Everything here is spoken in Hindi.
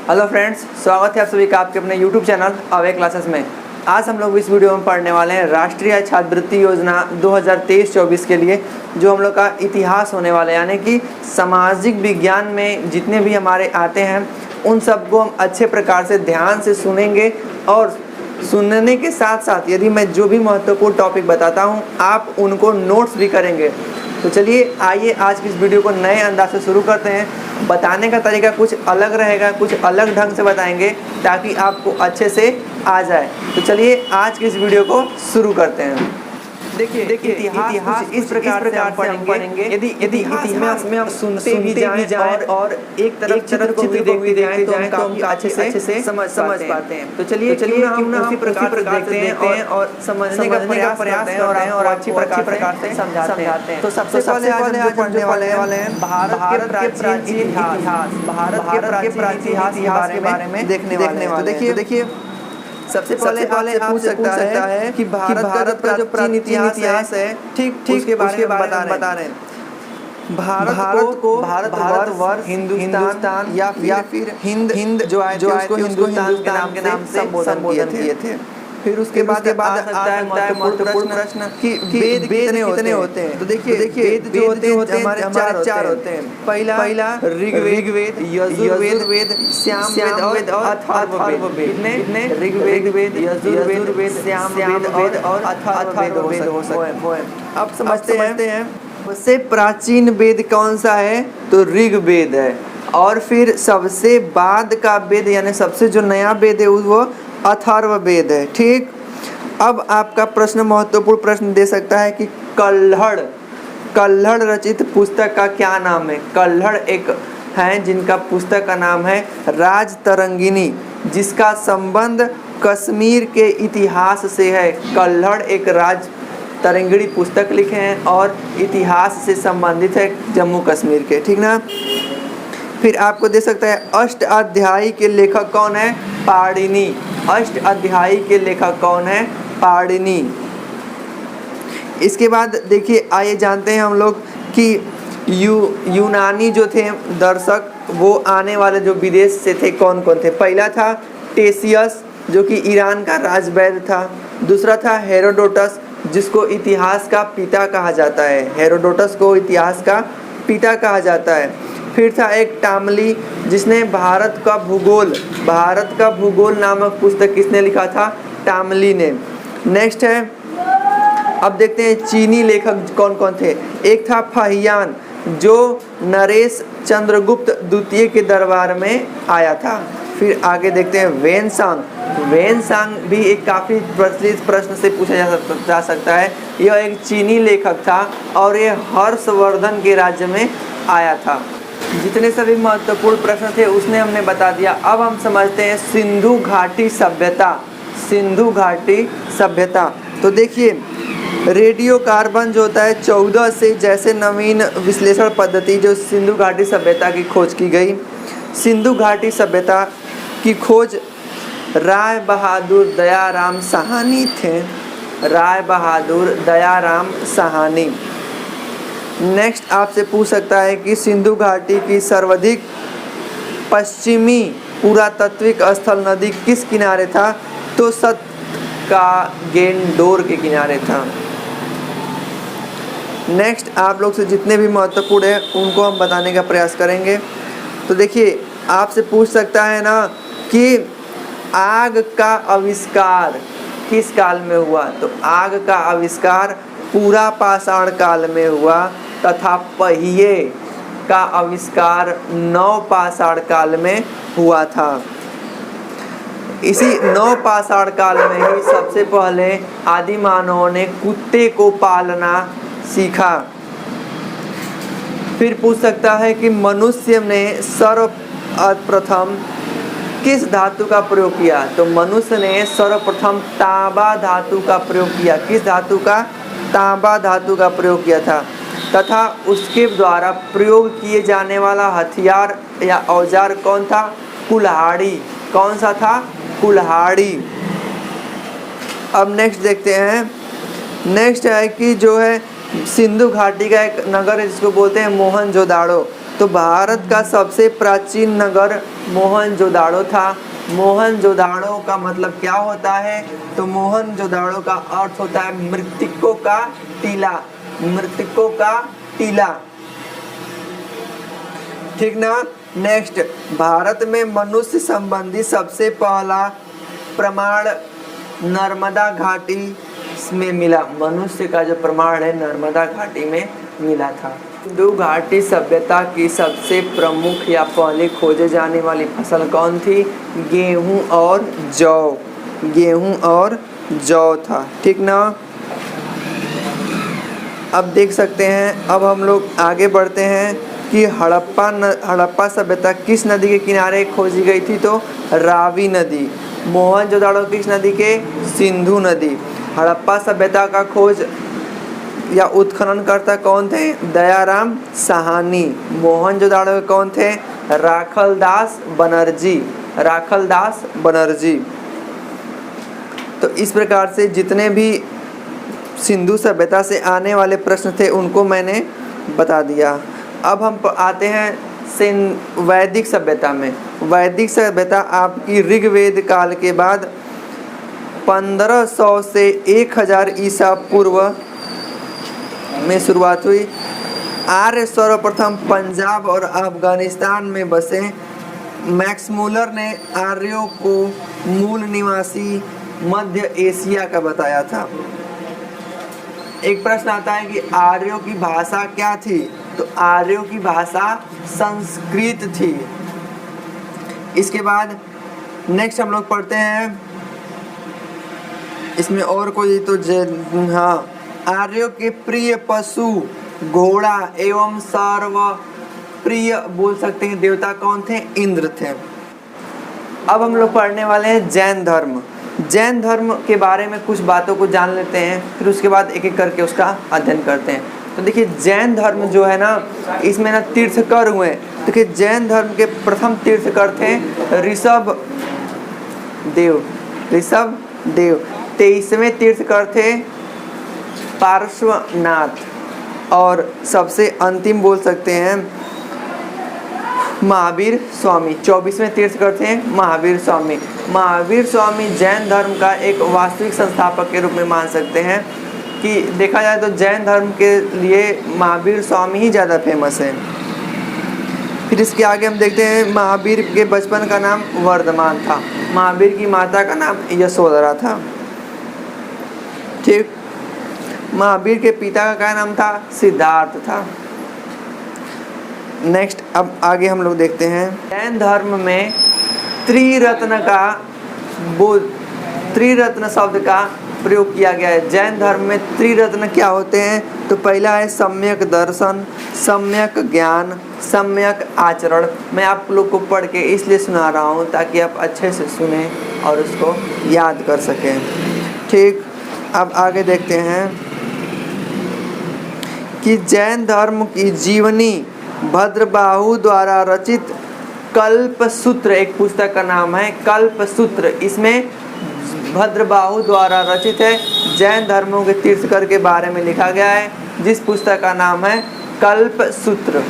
हेलो फ्रेंड्स, स्वागत है आप सभी का आपके अपने YouTube चैनल अवे क्लासेस में। आज हम लोग इस वीडियो में पढ़ने वाले हैं राष्ट्रीय छात्रवृत्ति योजना 2023-24 के लिए जो हम लोग का इतिहास होने वाला है, यानी कि सामाजिक विज्ञान में जितने भी हमारे आते हैं उन सबको हम अच्छे प्रकार से ध्यान से सुनेंगे और सुनने के साथ साथ यदि मैं जो भी महत्वपूर्ण टॉपिक बताता हूँ आप उनको नोट्स भी करेंगे। तो चलिए आइए आज की इस वीडियो को नए अंदाज से शुरू करते हैं। बताने का तरीका कुछ अलग रहेगा, कुछ अलग ढंग से बताएंगे ताकि आपको अच्छे से आ जाए। तो चलिए आज की इस वीडियो को शुरू करते हैं। देखिए इतिहास इस प्रकार से हम पढ़ेंगे। यदि इतिहास में हम सुनते भी जाएं और एक तरफ चित्र को भी देखते जाएं तो हम काफी अच्छे से समझ पाते हैं। तो चलिए क्यों ना उसी प्रकार से देखते हैं और समझने का प्रयास करते हैं और अच्छी प्रकार से समझाते हैं। तो सबसे पहले आज हम पढ़ने वाले हैं भारत के प्राचीन इतिहास, भारत के प्राचीन इतिहास के बारे में देखने वाले हैं। तो देखिए सबसे पहले आप पूछ सकता है कि भारत का जो प्राचीन इतिहास है ठीक उसके बारे में बता रहे हैं। भारत को भारतवर्ष, हिंदुस्तान या फिर हिंद जो आए उसको हिंदुस्तान के नाम से संबोधन किए थे। फिर उसके बाद आ सकता है महत्वपूर्ण प्रश्न कि वेद कितने होते हैं। तो देखिए वेद जो होते हैं हमारे चार होते हैं। पहला ऋग्वेद, यजुर्वेद, सामवेद और अथर्ववेद। कितने? ऋग्वेद, यजुर्वेद, सामवेद और अथर्ववेद हो सकते हैं। अब समझते हैं सबसे प्राचीन वेद कौन सा है? तो ऋग्वेद है। और फिर सबसे बाद का वेद यानी सबसे जो नया वेद है वो अथर्ववेद है। ठीक, अब आपका प्रश्न महत्वपूर्ण प्रश्न दे सकता है कि कल्हड़ रचित पुस्तक का क्या नाम है? कल्हड़ एक है जिनका पुस्तक का नाम है राजतरंगिणी, जिसका संबंध कश्मीर के इतिहास से है। कल्हड़ एक राजतरंगिणी पुस्तक लिखे हैं और इतिहास से संबंधित है जम्मू कश्मीर के। ठीक ना। फिर आपको दे सकता है अष्टाध्यायी के लेखक कौन है? पाणिनि। अष्टाध्यायी के लेखक कौन है? पाणिनि। इसके बाद देखिए आइए जानते हैं हम लोग कि यूनानी जो थे दर्शक वो आने वाले जो विदेश से थे कौन थे। पहला था टेसियस जो कि ईरान का राजवैद्य था। दूसरा था हेरोडोटस जिसको इतिहास का पिता कहा जाता है। हेरोडोटस को इतिहास का पिता कहा जाता है। फिर था एक टामली जिसने भारत का भूगोल नामक पुस्तक किसने लिखा था? टामली ने। नेक्स्ट है, अब देखते हैं चीनी लेखक कौन थे। एक था फाहियान जो नरेश चंद्रगुप्त द्वितीय के दरबार में आया था। फिर आगे देखते हैं वेनसांग भी एक काफ़ी प्रचलित प्रश्न से पूछा जा सकता है। यह एक चीनी लेखक था और ये हर्षवर्धन के राज्य में आया था। जितने सभी महत्वपूर्ण प्रश्न थे उसने हमने बता दिया। अब हम समझते हैं सिंधु घाटी सभ्यता। तो देखिए रेडियो कार्बन जो होता है 14 से जैसे नवीन विश्लेषण पद्धति जो सिंधु घाटी सभ्यता की खोज की गई। सिंधु घाटी सभ्यता की खोज राय बहादुर दयाराम साहनी थे। नेक्स्ट आपसे पूछ सकता है कि सिंधु घाटी की सर्वाधिक पश्चिमी पुरातात्विक स्थल नदी किस किनारे था? तो सतकागेंडोर के किनारे था। नेक्स्ट आप लोग से जितने भी महत्वपूर्ण है उनको हम बताने का प्रयास करेंगे। तो देखिए आपसे पूछ सकता है ना कि आग का आविष्कार किस काल में हुआ? तो आग का आविष्कार पूरा पाषाण काल में हुआ तथा पहिए का आविष्कार नव पाषाण काल में हुआ था। इसी नव पाषाण काल में ही सबसे पहले आदि मानवों ने कुत्ते को पालना सीखा। फिर पूछ सकता है कि मनुष्य ने सर्वप्रथम किस धातु का प्रयोग किया? तो मनुष्य ने सर्वप्रथम तांबा धातु का प्रयोग किया। किस धातु का? तांबा धातु का प्रयोग किया था। तथा उसके द्वारा प्रयोग किए जाने वाला हथियार या औजार कौन था? कुल्हाड़ी। कौन सा था? कुल्हाड़ी। अब नेक्स्ट देखते हैं। नेक्स्ट है कि जो है सिंधु घाटी का एक नगर है जिसको बोलते हैं मोहनजोदाड़ो। तो भारत का सबसे प्राचीन नगर मोहनजोदाड़ो था। मोहनजोदाड़ो का मतलब क्या होता है? तो मोहनजोदाड़ो का अर्थ होता है मृतकों का टीला। मृतकों का टीला, ठीक ना। नेक्स्ट, भारत में मनुष्य संबंधी सबसे पहला प्रमाण नर्मदा घाटी में मिला। मनुष्य का जो प्रमाण है नर्मदा घाटी में मिला था। सिंधु घाटी सभ्यता की सबसे प्रमुख या पहले खोजे जाने वाली फसल कौन थी? गेहूं और जौ। गेहूं और जौ था, ठीक ना। अब देख सकते हैं, अब हम लोग आगे बढ़ते हैं कि हड़प्पा सभ्यता किस नदी के किनारे खोजी गई थी? तो रावी नदी। मोहनजोदाड़ो किस नदी के? सिंधु नदी। हड़प्पा सभ्यता का खोज या उत्खननकर्ता कौन थे? दयाराम साहनी। मोहनजोदाड़ो के कौन थे? राखलदास बनर्जी। राखलदास बनर्जी। तो इस प्रकार से जितने भी सिंधु सभ्यता से आने वाले प्रश्न थे उनको मैंने बता दिया। अब हम आते हैं वैदिक सभ्यता में। वैदिक सभ्यता आपकी ऋग्वेद काल के बाद 1500 से 1000 ईसा पूर्व में शुरुआत हुई। आर्य सर्वप्रथम पंजाब और अफगानिस्तान में बसे। मैक्स मूलर ने आर्यों को मूल निवासी मध्य एशिया का बताया था। एक प्रश्न आता है कि आर्यों की भाषा क्या थी? तो आर्यों की भाषा संस्कृत थी। इसके बाद नेक्स्ट हम लोग पढ़ते हैं, इसमें और कोई तो हाँ, आर्यों के प्रिय पशु घोड़ा एवं सर्व प्रिय बोल सकते हैं देवता कौन थे? इंद्र थे। अब हम लोग पढ़ने वाले हैं जैन धर्म। जैन धर्म के बारे में कुछ बातों को जान लेते हैं, फिर उसके बाद एक एक करके उसका अध्ययन करते हैं। तो देखिए जैन धर्म जो है ना, इसमें ना तीर्थकर हुए। देखिए जैन धर्म के प्रथम तीर्थकर थे ऋषभ देव। ऋषभ देव। 23वें तीर्थकर थे पार्श्वनाथ। और सबसे अंतिम बोल सकते हैं महावीर स्वामी। 24वें तीर्थकर थे महावीर स्वामी। महावीर स्वामी जैन धर्म का एक वास्तविक संस्थापक के रूप में मान सकते हैं कि देखा जाए तो जैन धर्म के लिए महावीर स्वामी ही ज़्यादा फेमस है। फिर इसके आगे हम देखते हैं महावीर के बचपन का नाम वर्धमान था। महावीर की माता का नाम यशोधरा था, ठीक। महावीर के पिता का क्या नाम था? सिद्धार्थ था। नेक्स्ट अब आगे हम लोग देखते हैं जैन धर्म में त्रिरत्न शब्द का प्रयोग किया गया है। जैन धर्म में त्रिरत्न क्या होते हैं? तो पहला है सम्यक दर्शन, सम्यक ज्ञान, सम्यक आचरण। मैं आप लोग को पढ़ के इसलिए सुना रहा हूँ ताकि आप अच्छे से सुने और उसको याद कर सकें, ठीक। अब आगे देखते हैं कि जैन धर्म की जीवनी भद्रबाहु द्वारा रचित कल्पसूत्र, एक पुस्तक का नाम है कल्पसूत्र। इसमें भद्रबाहु द्वारा रचित है, जैन धर्मों के तीर्थकर के बारे में लिखा गया है, जिस पुस्तक का नाम है कल्पसूत्र।